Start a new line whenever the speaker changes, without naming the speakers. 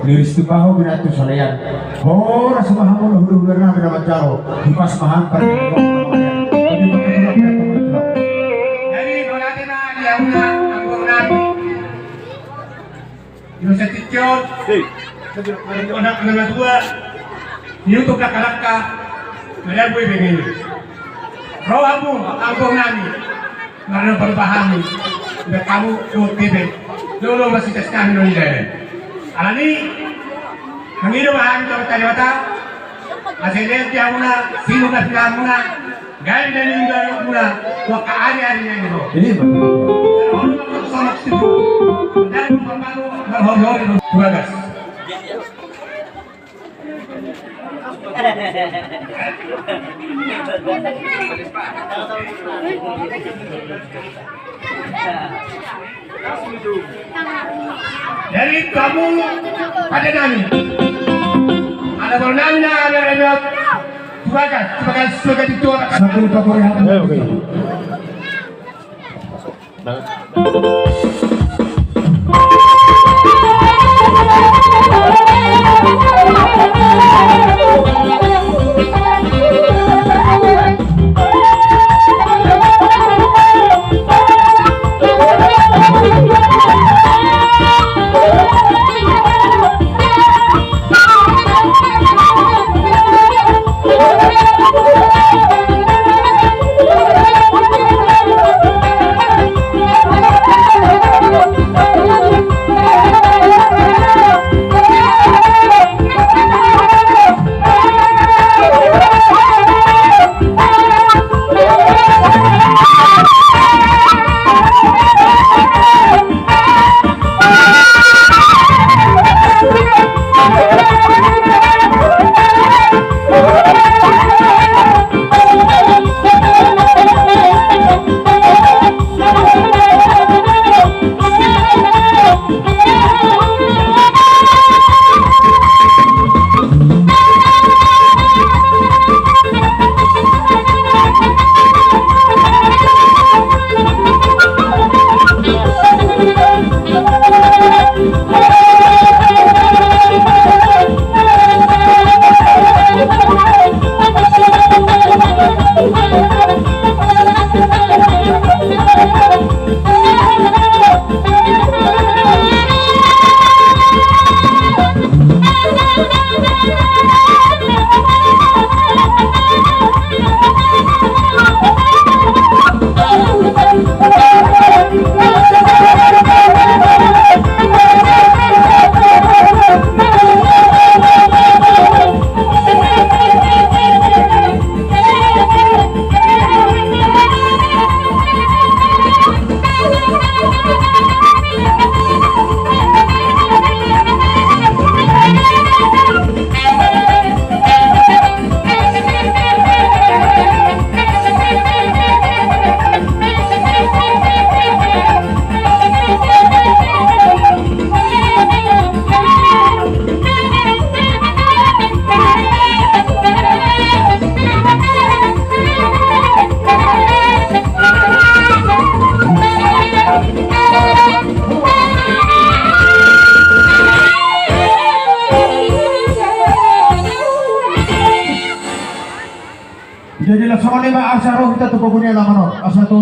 Liris tu bahu bina tu soleyan. Oh, rasa mahamu hulu berna bina macaro. Hipas maham pada.
Jadi kalau nanti nak dia anggur nabi. Yo seticiot. Anak dua. YouTube laka-laka. Kaya gue begini. Rohamu anggur nabi. Karena berbahami. Udah kamu TV. Dulu masih teskan Indonesia. Alani, hangido mahal itu tadi mata. Hasilnya dia muna, sino na pila muna, gaya dan juga muna, waka hari itu.
Ini
Orang orang sama situ, dan pembantu berhoror itu bagas. Jadi kamu pada nami, ada bernami ada sebagai itu
satu kapolri hati. Jadi laksana lima asaro kita tu pokoknya lama no asal tu